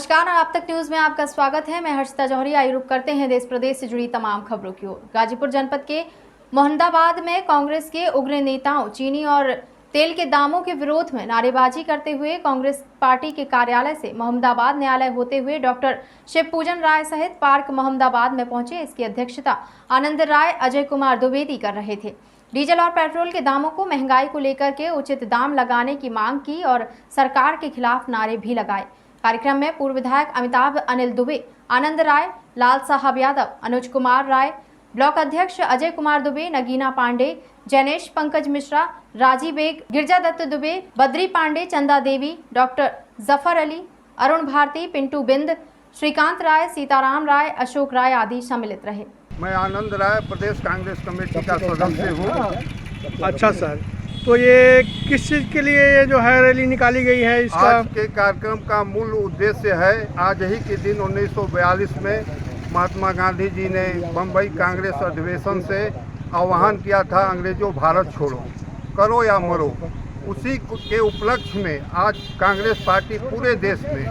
नमस्कार और आप तक न्यूज में आपका स्वागत है। मैं हर्षिता जौहरी। आइए रुक करते हैं देश प्रदेश से जुड़ी तमाम खबरों की ओर। गाजीपुर जनपद के मोहम्मदाबाद में कांग्रेस के उग्र नेताओं चीनी और तेल के दामों के विरोध में नारेबाजी करते हुए कांग्रेस पार्टी के कार्यालय से मोहम्मदाबाद न्यायालय होते हुए डॉक्टर शिवपूजन राय सहित पार्क मोहम्मदाबाद में पहुंचे। इसकी अध्यक्षता आनंद राय अजय कुमार द्विवेदी कर रहे थे। डीजल और पेट्रोल के दामों को महंगाई को लेकर के उचित दाम लगाने की मांग की और सरकार के खिलाफ नारे भी लगाए। कार्यक्रम में पूर्व विधायक अमिताभ अनिल दुबे, आनंद राय, लाल साहब यादव, अनुज कुमार राय, ब्लॉक अध्यक्ष अजय कुमार दुबे, नगीना पांडे, जैनेश पंकज मिश्रा, राजी बेग, गिरजा दत्त दुबे, बद्री पांडे, चंदा देवी, डॉक्टर जफर अली, अरुण भारती, पिंटू बिंद, श्रीकांत राय, सीताराम राय, अशोक राय आदि सम्मिलित रहे। मैं आनंद राय प्रदेश कांग्रेस कमेटी का सदस्य हूँ। अच्छा सर, तो ये किस चीज़ के लिए ये जो है रैली निकाली गई है? इसका आज के कार्यक्रम का मूल उद्देश्य है, आज ही के दिन 1942 में महात्मा गांधी जी ने बम्बई कांग्रेस अधिवेशन से आह्वान किया था, अंग्रेजों भारत छोड़ो, करो या मरो। उसी के उपलक्ष्य में आज कांग्रेस पार्टी पूरे देश में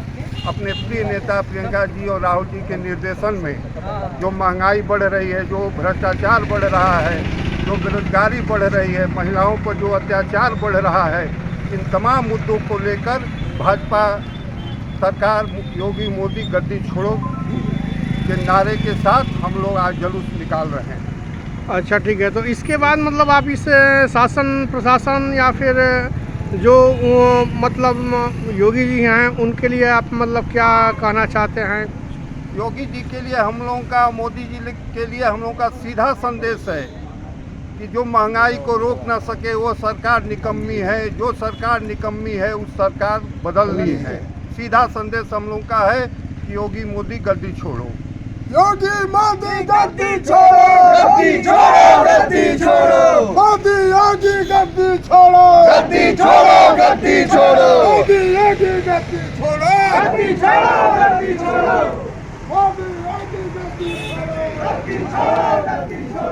अपने प्रिय नेता प्रियंका जी और राहुल जी के निर्देशन में जो महंगाई बढ़ रही है, जो भ्रष्टाचार बढ़ रहा है, जो बेरोजगारी बढ़ रही है, महिलाओं पर जो अत्याचार बढ़ रहा है, इन तमाम मुद्दों को लेकर भाजपा सरकार योगी मोदी गद्दी छोड़ो के नारे के साथ हम लोग आज जुलूस निकाल रहे हैं। अच्छा ठीक है, तो इसके बाद मतलब आप इस शासन प्रशासन या फिर जो मतलब योगी जी हैं उनके लिए आप मतलब क्या कहना चाहते हैं? योगी जी के लिए हम लोगों का, मोदी जी के लिए हम लोगों का सीधा संदेश है कि जो महंगाई को रोक ना सके वो सरकार निकम्मी है, जो सरकार निकम्मी है उस सरकार बदलनी है। सीधा संदेश हम लोगों का है कि योगी मोदी गद्दी छोड़ो, योगी मोदी गद्दी छोड़ो, गद्दी छोड़ो, गद्दी छोड़ो, मोदी योगी गद्दी छोड़ो, गद्दी छोड़ो, गद्दी छोड़ो, मोदी योगी गद्दी छोड़ो, गद्दी छोड़ो, गद्दी छोड़ो, मोदी योगी गद्दी छोड़ो, गद्दी छोड़ो, गद्दी छोड़ो।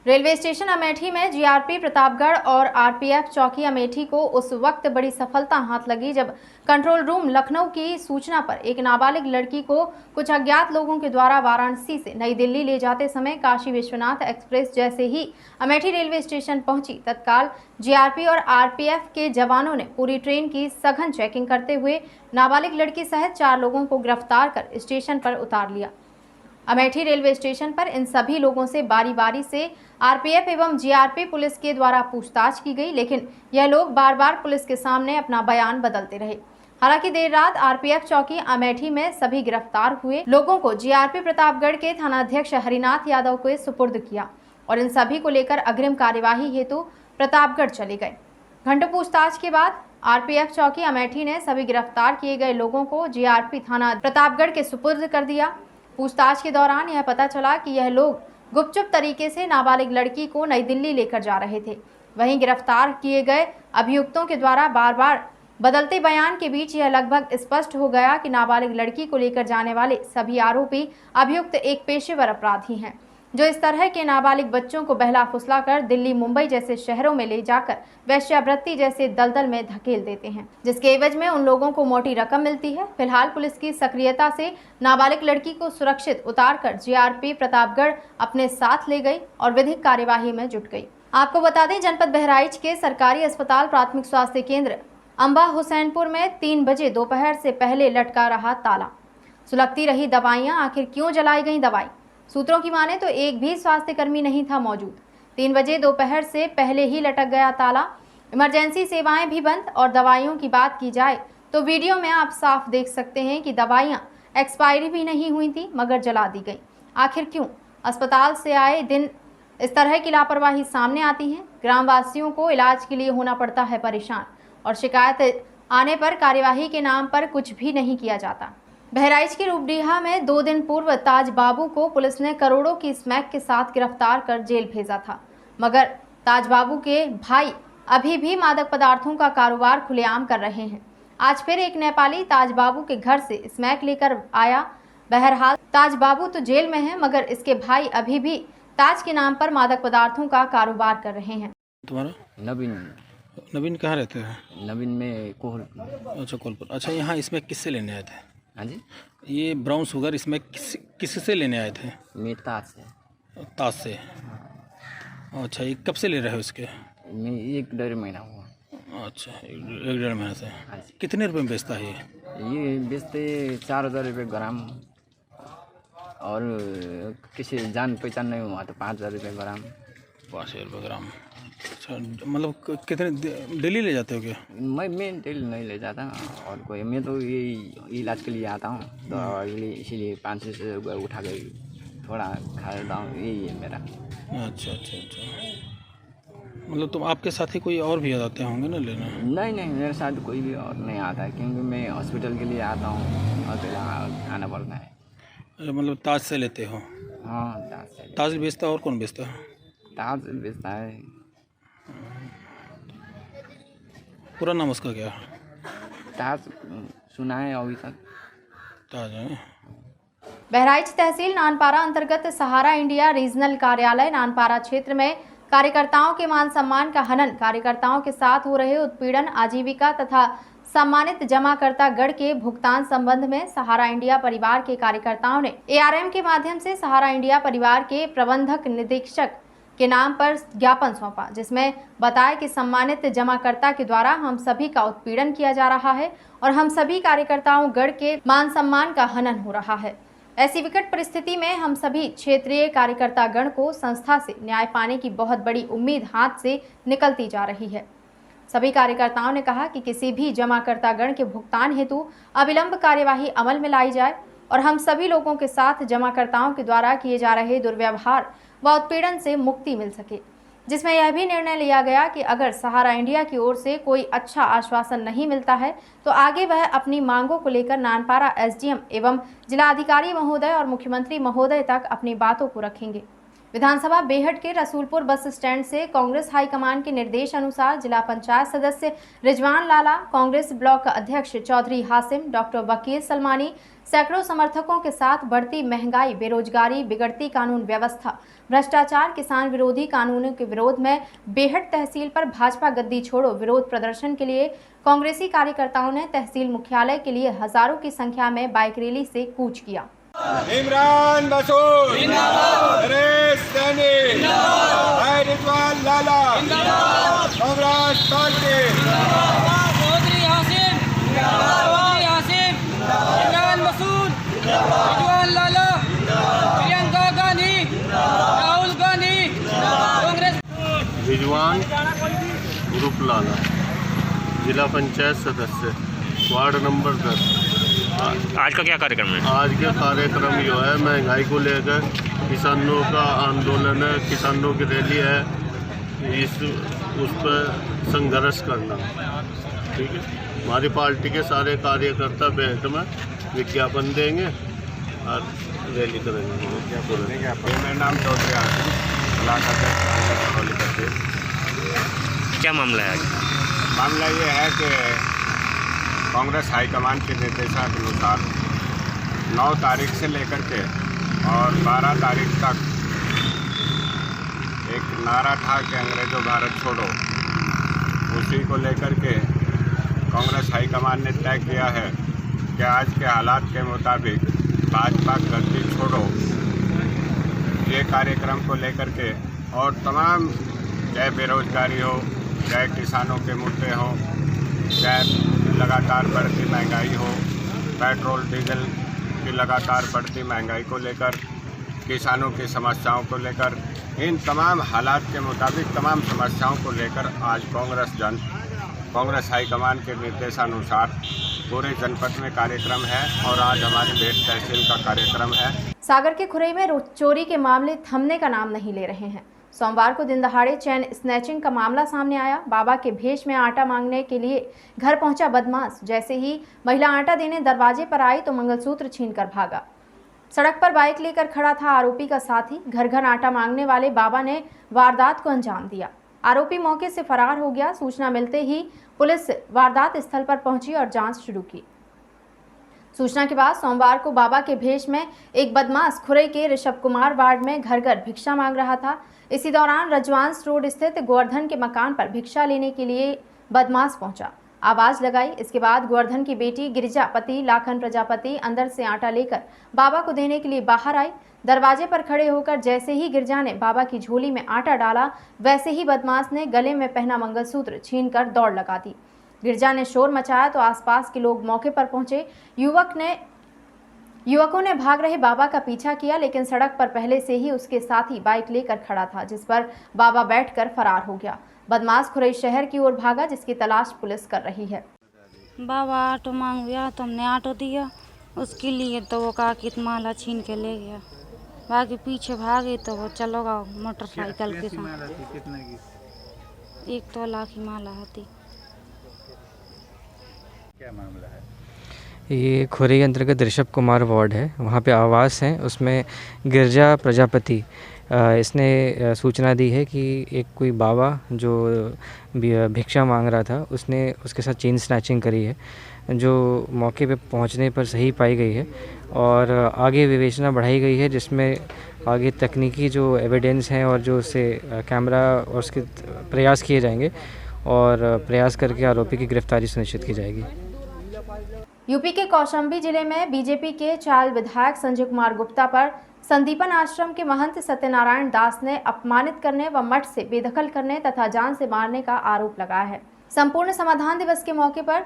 रेलवे स्टेशन अमेठी में जीआरपी प्रतापगढ़ और आरपीएफ चौकी अमेठी को उस वक्त बड़ी सफलता हाथ लगी जब कंट्रोल रूम लखनऊ की सूचना पर एक नाबालिग लड़की को कुछ अज्ञात लोगों के द्वारा वाराणसी से नई दिल्ली ले जाते समय काशी विश्वनाथ एक्सप्रेस जैसे ही अमेठी रेलवे स्टेशन पहुंची, तत्काल जीआरपी और आरपीएफ के जवानों ने पूरी ट्रेन की सघन चेकिंग करते हुए नाबालिग लड़की सहित 4 लोगों को गिरफ्तार कर स्टेशन पर उतार लिया। अमेठी रेलवे स्टेशन पर इन सभी लोगों से बारी बारी से आरपीएफ एवं जीआरपी पुलिस के द्वारा पूछताछ की गई, लेकिन यह लोग बार बार पुलिस के सामने अपना बयान बदलते रहे। हालांकि देर रात आरपीएफ चौकी अमेठी में सभी गिरफ्तार हुए लोगों को जीआरपी प्रतापगढ़ के थानाध्यक्ष हरिनाथ यादव को सुपुर्द किया और इन सभी को लेकर अग्रिम कार्यवाही हेतु प्रतापगढ़ चले गए। घंटों पूछताछ के बाद आरपीएफ चौकी अमेठी ने सभी गिरफ्तार किए गए लोगों को जीआरपी थाना प्रतापगढ़ के सुपुर्द कर दिया। पूछताछ के दौरान यह पता चला कि यह लोग गुपचुप तरीके से नाबालिग लड़की को नई दिल्ली लेकर जा रहे थे। वहीं गिरफ्तार किए गए अभियुक्तों के द्वारा बार बार बदलते बयान के बीच यह लगभग स्पष्ट हो गया कि नाबालिग लड़की को लेकर जाने वाले सभी आरोपी अभियुक्त एक पेशेवर अपराधी हैं, जो इस तरह के नाबालिग बच्चों को बहला फुसला कर दिल्ली, मुंबई जैसे शहरों में ले जाकर वेश्यावृत्ति जैसे दलदल में धकेल देते हैं, जिसके एवज में उन लोगों को मोटी रकम मिलती है। फिलहाल पुलिस की सक्रियता से नाबालिग लड़की को सुरक्षित उतारकर जीआरपी प्रतापगढ़ अपने साथ ले गई और विधिक कार्यवाही में जुट गई। आपको बता दें, जनपद बहराइच के सरकारी अस्पताल प्राथमिक स्वास्थ्य केंद्र अंबा हुसैनपुर में 3 बजे दोपहर से पहले लटका रहा ताला। सुलगती रही दवाइयां, आखिर क्यों जलाई गई दवाई? सूत्रों की माने तो एक भी स्वास्थ्य कर्मी नहीं था मौजूद। 3 बजे दोपहर से पहले ही लटक गया ताला। इमरजेंसी सेवाएं भी बंद और दवाइयों की बात की जाए तो वीडियो में आप साफ देख सकते हैं कि दवाइयां एक्सपायरी भी नहीं हुई थी मगर जला दी गई। आखिर क्यों? अस्पताल से आए दिन इस तरह की लापरवाही सामने आती है। ग्रामवासियों को इलाज के लिए होना पड़ता है परेशान और शिकायत आने पर कार्यवाही के नाम पर कुछ भी नहीं किया जाता। बहराइच के रूपडीहा में 2 दिन पूर्व ताज बाबू को पुलिस ने करोड़ों की स्मैक के साथ गिरफ्तार कर जेल भेजा था, मगर ताज बाबू के भाई अभी भी मादक पदार्थों का कारोबार खुलेआम कर रहे हैं। आज फिर एक नेपाली ताज बाबू के घर से स्मैक लेकर आया। बहरहाल ताज बाबू तो जेल में है, मगर इसके भाई अभी भी ताज के नाम पर मादक पदार्थों का कारोबार कर रहे हैं। तुम्हारा नवीन नवीन कहाँ रहते हैं? नवीन में कोहल। अच्छा, कोलपुर। अच्छा, यहाँ इसमें किससे लेने आए थे? हाँ जी, ये ब्राउन शुगर इसमें किससे लेने आए थे? मेहता से। ताज से। अच्छा, ये कब से ले रहे हो इसके? मैं 1-1.5 महीना हुआ। अच्छा, 1-1.5 महीने से। हाँ जी। कितने रुपए में बेचता है ये बेचते 4000 रुपये ग्राम, और किसी जान पहचान नहीं हुआ तो 5000 रुपये ग्राम। 5000 रुपये ग्राम। अच्छा, मतलब कितने डेली ले जाते हो क्या? मैं डेली नहीं ले जाता, और कोई मैं तो ये इलाज के लिए आता हूँ दवा के लिए, इसीलिए 500 रुपये उठा के थोड़ा खा लेता हूँ, यही है मेरा। अच्छा अच्छा अच्छा, मतलब तुम आपके साथी कोई और भी आते होंगे ना लेना? नहीं नहीं, मेरे साथ कोई भी और नहीं आता है, क्योंकि मैं हॉस्पिटल के लिए आता हूँ, अकेला आना पड़ता है। मतलब ताज से लेते हो? हाँ, ताज से। ताज बेचता है और कौन बेचता है? ताज बेचता है। पूरा नाम उसका क्या है? ताज सुना है अभी तक। ताज है। बहराइच तहसील नानपारा अंतर्गत सहारा इंडिया रीजनल कार्यालय नानपारा क्षेत्र में कार्यकर्ताओं के मान सम्मान का हनन, कार्यकर्ताओं के साथ हो रहे उत्पीड़न, आजीविका तथा सम्मानित जमाकर्ता गण के भुगतान संबंध में सहारा इंडिया परिवार के कार्यकर्ताओं ने ARM के माध्यम से सहारा इंडिया परिवार के प्रबंधक निदेशक के नाम पर ज्ञापन सौंपा, जिसमें बताया कि सम्मानित जमाकर्ता के द्वारा हम सभी का उत्पीड़न किया जा रहा है और हम सभी कार्यकर्ताओं गण के मान सम्मान का हनन हो रहा है। ऐसी विकट परिस्थिति में हम सभी क्षेत्रीय कार्यकर्ता गण को संस्था से न्याय पाने की बहुत बड़ी उम्मीद हाथ से निकलती जा रही है। सभी कार्यकर्ताओं ने कहा कि किसी भी जमाकर्ता गण के भुगतान हेतु अविलंब कार्यवाही अमल में लाई जाए और हम सभी लोगों के साथ जमाकर्ताओं के द्वारा किए जा रहे दुर्व्यवहार व उत्पीड़न से मुक्ति मिल सके, जिसमें यह भी निर्णय लिया गया कि अगर सहारा इंडिया की ओर से कोई अच्छा आश्वासन नहीं मिलता है तो आगे वह अपनी मांगों को लेकर नानपारा SDM एवं जिलाधिकारी महोदय और मुख्यमंत्री महोदय तक अपनी बातों को रखेंगे। विधानसभा बेहट के रसूलपुर बस स्टैंड से कांग्रेस हाईकमान के निर्देश अनुसार जिला पंचायत सदस्य रिजवान लाला, कांग्रेस ब्लॉक अध्यक्ष चौधरी हासिम, डॉक्टर वकील सलमानी सैकड़ों समर्थकों के साथ बढ़ती महंगाई, बेरोजगारी, बिगड़ती कानून व्यवस्था, भ्रष्टाचार, किसान विरोधी कानूनों के विरोध में बेहट तहसील पर भाजपा गद्दी छोड़ो विरोध प्रदर्शन के लिए कांग्रेसी कार्यकर्ताओं ने तहसील मुख्यालय के लिए हजारों की संख्या में बाइक रैली से कूच किया। इमरान मसूद जिंदाबाद, नरेश सैनी जिंदाबाद, रिजवान लाला जिंदाबाद, कांग्रेस पार्टी जिंदाबाद, चौधरी हासिम जिंदाबाद, हासिम इमरान मसूद जिंदाबाद, रिजवान लाला जिंदाबाद, प्रियंका गांधी जिंदाबाद, राहुल गांधी जिंदाबाद, कांग्रेस। रिजवान ग्रुप लाला, जिला पंचायत सदस्य, वार्ड नंबर 10। आज का क्या कार्यक्रम है? आज का कार्यक्रम जो है महंगाई को लेकर किसानों का आंदोलन है, किसानों की रैली है, उस पर संघर्ष करना। ठीक है, हमारी पार्टी के सारे कार्यकर्ता बैठ में विज्ञापन देंगे और रैली करेंगे। क्या बोलेंगे आप? मेरा नाम चौधरी हासिम, ब्लॉक अध्यक्ष। क्या मामला है आज? मामला ये है कि कांग्रेस हाईकमान के निर्देशानुसार 9 तारीख से लेकर के और 12 तारीख तक एक नारा था कि अंग्रेजों भारत छोड़ो, उसी को लेकर के कांग्रेस हाईकमान ने तय किया है कि आज के हालात के मुताबिक भाजपा गद्दी छोड़ो ये कार्यक्रम को लेकर के, और तमाम चाहे बेरोजगारी हो, चाहे किसानों के मुद्दे हों, चाहे लगातार बढ़ती महंगाई हो, पेट्रोल डीजल की लगातार बढ़ती महंगाई को लेकर, किसानों की समस्याओं को लेकर, इन तमाम हालात के मुताबिक तमाम समस्याओं को लेकर आज कांग्रेस हाईकमान के निर्देशानुसार पूरे जनपद में कार्यक्रम है और आज हमारे बेहट तहसील का कार्यक्रम है। सागर के खुरई में चोरी के मामले थमने का नाम नहीं ले रहे हैं। सोमवार को दिन दहाड़े चैन स्नैचिंग का मामला सामने आया। बाबा के भेष में आटा मांगने के लिए घर पहुंचा बदमाश, जैसे ही महिला आटा देने दरवाजे पर आई तो मंगलसूत्र छीनकर भागा। सड़क पर बाइक लेकर खड़ा था आरोपी का साथी। घर घर आटा मांगने वाले बाबा ने वारदात को अंजाम दिया। आरोपी मौके से फरार हो गया। सूचना मिलते ही पुलिस वारदात स्थल पर पहुंची और जांच शुरू की। सूचना के बाद सोमवार को बाबा के भेष में एक बदमाश खुरई के ऋषभ कुमार वार्ड में घर घर भिक्षा मांग रहा था। इसी दौरान रजवांस रोड स्थित गोवर्धन के मकान पर भिक्षा लेने के लिए बदमाश पहुंचा, आवाज लगाई। इसके बाद गोवर्धन की बेटी गिरिजा पति लाखन प्रजापति अंदर से आटा लेकर बाबा को देने के लिए बाहर आई। दरवाजे पर खड़े होकर जैसे ही गिरिजा ने बाबा की झोली में आटा डाला, वैसे ही बदमाश ने गले में पहना मंगलसूत्र छीनकर दौड़ लगा दी। गिरिजा ने शोर मचाया तो आसपास के लोग मौके पर पहुंचे। युवकों ने भाग रहे बाबा का पीछा किया, लेकिन सड़क पर पहले से ही उसके साथी बाइक लेकर खड़ा था, जिस पर बाबा बैठकर फरार हो गया। बदमाश खुरई शहर की ओर भागा, जिसकी तलाश पुलिस कर रही है। बाबा ऑटो मांग गया तो हमने ऑटो दिया, उसके लिए तो वो काकित माला छीन के ले गया। बाकी पीछे भागे तो वो चलोगा मोटरसाइकिल के साथ। 1 तोला की माला होती। क्या मामला है? ये खुरई अंतर्गत ऋषभ कुमार वार्ड है, वहाँ पे आवास है। उसमें गिरिजा प्रजापति इसने सूचना दी है कि एक कोई बाबा जो भिक्षा मांग रहा था, उसने उसके साथ चेन स्नैचिंग करी है, जो मौके पे पहुंचने पर सही पाई गई है और आगे विवेचना बढ़ाई गई है, जिसमें आगे तकनीकी जो एविडेंस हैं और जो उससे कैमरा और उसके प्रयास किए जाएंगे और प्रयास करके आरोपी की गिरफ्तारी सुनिश्चित की जाएगी। यूपी के कौशाम्बी जिले में बीजेपी के चायल विधायक संजय कुमार गुप्ता पर संदीपन आश्रम के महंत सत्यनारायण दास ने अपमानित करने व मठ से बेदखल करने तथा जान से मारने का आरोप लगाया है। संपूर्ण समाधान दिवस के मौके पर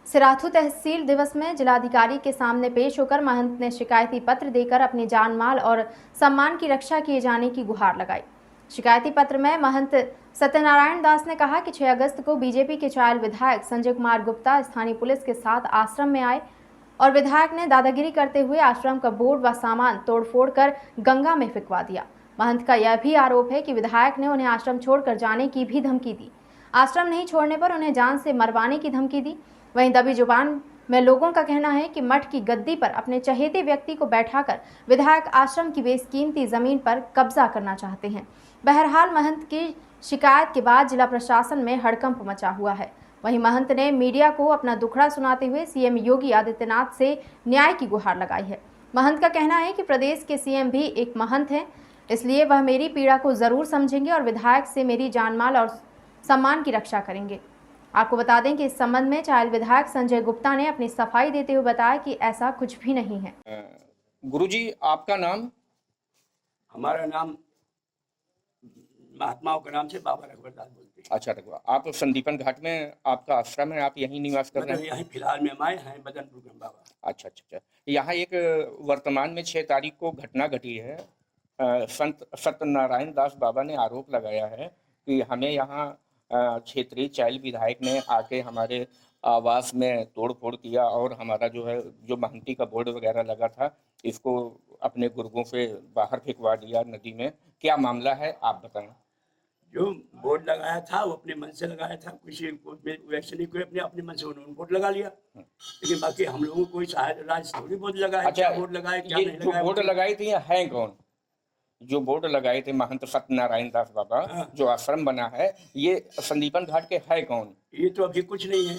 सिराथू तहसील दिवस में जिलाधिकारी के सामने पेश होकर महंत ने शिकायती पत्र देकर अपनी जान माल और सम्मान की रक्षा किए जाने की गुहार लगाई। शिकायती पत्र में महंत सत्यनारायण दास ने कहा कि 6 अगस्त को बीजेपी के चायल विधायक संजय कुमार गुप्ता स्थानीय पुलिस के साथ आश्रम में आए और विधायक ने दादागिरी करते हुए आश्रम का बोर्ड व सामान तोड़फोड़ कर गंगा में फिकवा दिया। महंत का यह भी आरोप है कि विधायक ने उन्हें आश्रम छोड़कर जाने की भी धमकी दी। आश्रम नहीं छोड़ने पर उन्हें जान से मरवाने की धमकी दी। वहीं दबी जुबान में लोगों का कहना है कि मठ की गद्दी पर अपने चहेते व्यक्ति को बैठाकर विधायक आश्रम की बेशकीमती जमीन पर कब्जा करना चाहते हैं। बहरहाल महंत की शिकायत के बाद जिला प्रशासन में हड़कंप मचा हुआ है। वहीं महंत ने मीडिया को अपना दुखड़ा सुनाते हुए सीएम योगी आदित्यनाथ से न्याय की गुहार लगाई है। महंत का कहना है कि प्रदेश के सीएम भी एक महंत हैं, इसलिए वह मेरी पीड़ा को जरूर समझेंगे और विधायक से मेरी जानमाल और सम्मान की रक्षा करेंगे। आपको बता दें कि इस संबंध में चायल विधायक संजय गुप्ता ने अपनी सफाई देते हुए बताया कि ऐसा कुछ भी नहीं है। गुरुजी, आपका नाम? हमारा नाम महात्माओं के नाम से बाबा रघुवरदास बोलते हैं। अच्छा रघुवर, आप संदीपन घाट में आपका आश्रम है, आप यहीं निवास कर रहे हैं? यहीं फिलहाल में हम आए हैं बदनपुर में बाबा। अच्छा अच्छा अच्छा। यहाँ एक वर्तमान में 6 तारीख को घटना घटी है। संत सत्यनारायण दास बाबा ने आरोप लगाया है कि हमें यहाँ क्षेत्रीय चायल विधायक ने आके हमारे आवास में तोड़ फोड़ किया और हमारा जो है जो महंती का बोर्ड वगैरह लगा था इसको अपने गुर्गों से बाहर फेंकवा दिया नदी में। क्या मामला है आप बताएं। जो बोर्ड लगाया था वो अपने मन से लगाया था, किसी वैसे नहीं कोई अपने मन से उन्होंने बोर्ड लगा लिया, लेकिन बाकी हम लोगों को कोई राज थोड़ी बोर्ड लगाया। अच्छा, बोर्ड लगाए क्या ये नहीं जो लगाया? बोर्ड लगाए थे ये है कौन? जो बोर्ड लगाए थे महंत सत्यनारायण दास बाबा, जो आश्रम बना है, ये संदीपन घाट के है कौन? ये तो अभी कुछ नहीं है।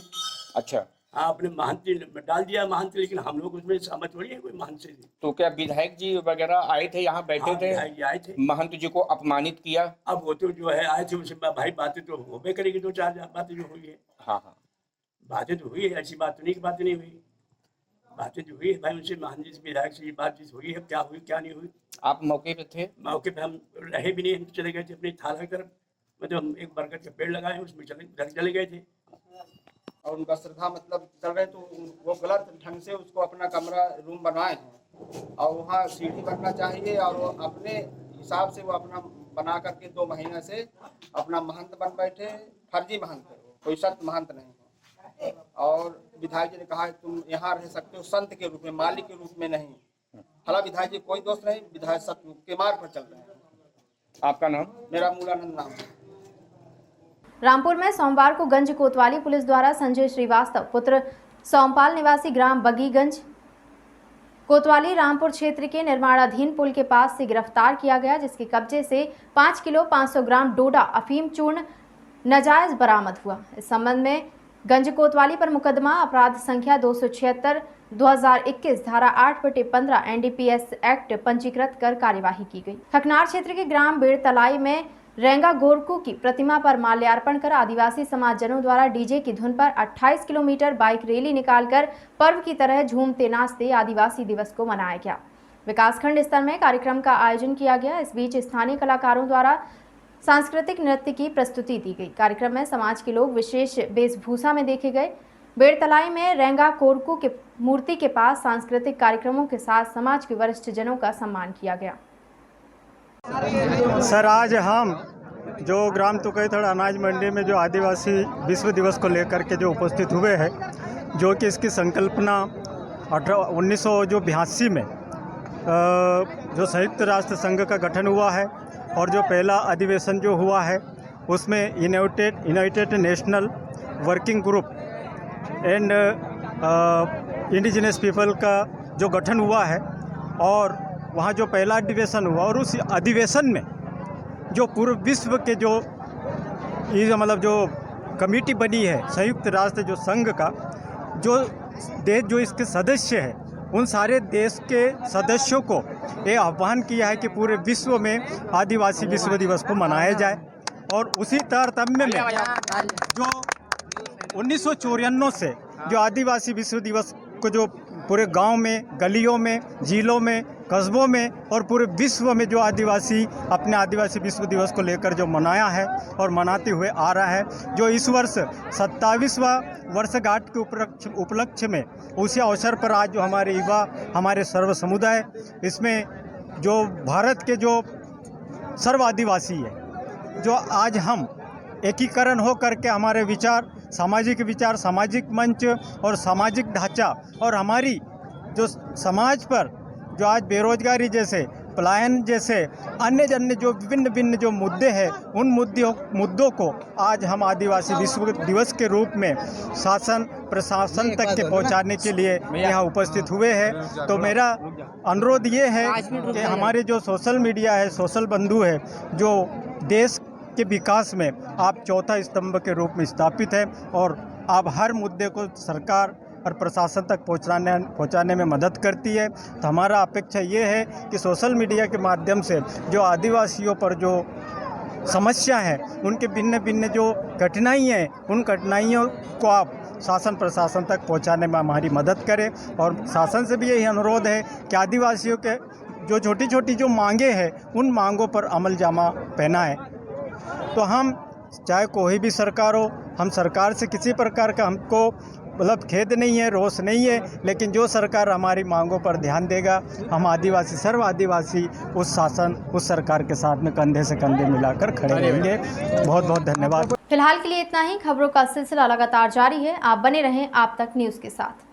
अच्छा, हाँ, अपने महंती डाल दिया महंत, लेकिन हम लोग उसमें सहमत थोड़ी है कोई महंत से। तो क्या विधायक जी वगैरह आए थे यहाँ बैठे थे? आए थे, महंत जी को अपमानित किया? अब वो तो जो है आए थे, उसे भाई बातें तो होबे करेगी, 2-4 बातें जो हुई है। हाँ हाँ, बातें तो हुई है, ऐसी बात तो नहीं कि बातें नहीं हुई, बातें जो हुई है भाई। उनसे महंत जी से विधायक से ये बातचीत हुई है, क्या हुई क्या नहीं हुई। आप मौके पे थे? मौके पे हम रहे भी नहीं, हम चले गए थे अपनी थाला की तरफ, मतलब हम एक बरगद का पेड़ लगाए उसमें चले गए थे। और उनका श्रद्धा मतलब चल रहे तो वो गलत ढंग से उसको अपना कमरा रूम बनवाए हैं और वहाँ सीढ़ी बनना चाहिए और वो अपने हिसाब से वो अपना बना करके 2 महीने से अपना महंत बन बैठे। फर्जी महंत है, कोई सत्य महंत नहीं है। और विधायक जी ने कहा तुम यहाँ रह सकते हो संत के रूप में, मालिक के रूप में नहीं। हालांकि विधायक जी कोई दोष नहीं, विधायक सत्य के मार्ग पर चल रहे हैं। आपका नाम? मेरा मूलानंद नाम है। रामपुर में सोमवार को गंज कोतवाली पुलिस द्वारा संजय श्रीवास्तव पुत्र सोमपाल निवासी ग्राम बगीगंज कोतवाली रामपुर क्षेत्र के निर्माणाधीन पुल के पास से गिरफ्तार किया गया, जिसके कब्जे से 5 किलो 500 ग्राम डोडा अफीम चूर्ण नाजायज बरामद हुआ। इस संबंध में गंज कोतवाली पर मुकदमा अपराध संख्या 276/2021 धारा 8/15 NDPS एक्ट पंजीकृत कर कार्यवाही की गई। हकनार क्षेत्र के ग्राम बेड़तलाई में रेंगा गोरकू की प्रतिमा पर माल्यार्पण कर आदिवासी समाजजनों द्वारा डीजे की धुन पर 28 किलोमीटर बाइक रैली निकालकर पर्व की तरह झूमते नाचते आदिवासी दिवस को मनाया गया। विकासखंड स्तर में कार्यक्रम का आयोजन किया गया। इस बीच स्थानीय कलाकारों द्वारा सांस्कृतिक नृत्य की प्रस्तुति दी गई। कार्यक्रम में समाज के लोग विशेष वेशभूषा में देखे गए। बेड़तलाई में रेंगा कोरकू के मूर्ति के पास सांस्कृतिक कार्यक्रमों के साथ समाज के वरिष्ठ जनों का सम्मान किया गया। सर, आज हम जो ग्राम तुकैथड़ अनाज मंडी में जो आदिवासी विश्व दिवस को लेकर के जो उपस्थित हुए हैं, जो कि इसकी संकल्पना 1982 में जो संयुक्त राष्ट्र संघ का गठन हुआ है और जो पहला अधिवेशन जो हुआ है उसमें United national working group and indigenous people का जो गठन हुआ है और वहाँ जो पहला अधिवेशन हुआ और उस अधिवेशन में जो पूरे विश्व के जो ये मतलब जो कमेटी बनी है संयुक्त राष्ट्र जो संघ का जो देश जो इसके सदस्य है उन सारे देश के सदस्यों को ये आह्वान किया है कि पूरे विश्व में आदिवासी विश्व दिवस को मनाया जाए। और उसी तारतम्य में जो 1954 से जो आदिवासी विश्व दिवस को जो पूरे गांव में, गलियों में, जिलों में, कस्बों में और पूरे विश्व में जो आदिवासी अपने आदिवासी विश्व दिवस को लेकर जो मनाया है और मनाते हुए आ रहा है, जो इस वर्ष 27वां वर्षगांठ के उपलक्ष्य में उसी अवसर पर आज जो हमारे युवा, हमारे सर्व समुदाय, इसमें जो भारत के जो सर्व आदिवासी है, जो आज हम एकीकरण हो करके हमारे विचार, सामाजिक मंच और सामाजिक ढांचा और हमारी जो समाज पर जो आज बेरोजगारी जैसे, पलायन जैसे अन्य जो विभिन्न जो मुद्दे हैं, उन मुद्दों को आज हम आदिवासी विश्व दिवस के रूप में शासन प्रशासन तक के पहुंचाने के लिए यहाँ उपस्थित हुए हैं। तो मेरा अनुरोध ये है कि हमारे जो सोशल मीडिया है, सोशल बंधु है, जो देश के विकास में आप चौथा स्तंभ के रूप में स्थापित है और आप हर मुद्दे को सरकार और प्रशासन तक पहुंचाने में मदद करती है। तो हमारा अपेक्षा ये है कि सोशल मीडिया के माध्यम से जो आदिवासियों पर जो समस्या है, उनके भिन्न जो कठिनाई हैं, उन कठिनाइयों को आप शासन प्रशासन तक पहुंचाने में हमारी मदद करें। और शासन से भी यही अनुरोध है कि आदिवासियों के जो छोटी छोटी जो मांगे हैं, उन मांगों पर अमल जामा पहनाएं। तो हम चाहे कोई भी सरकार हो, हम सरकार से किसी प्रकार का हमको मतलब खेद नहीं है, रोष नहीं है, लेकिन जो सरकार हमारी मांगों पर ध्यान देगा, हम आदिवासी सर्व आदिवासी उस शासन, उस सरकार के साथ में कंधे से कंधे मिलाकर खड़े रहेंगे। बहुत बहुत धन्यवाद। फिलहाल के लिए इतना ही। खबरों का सिलसिला लगातार जारी है। आप बने रहें आप तक न्यूज़ के साथ।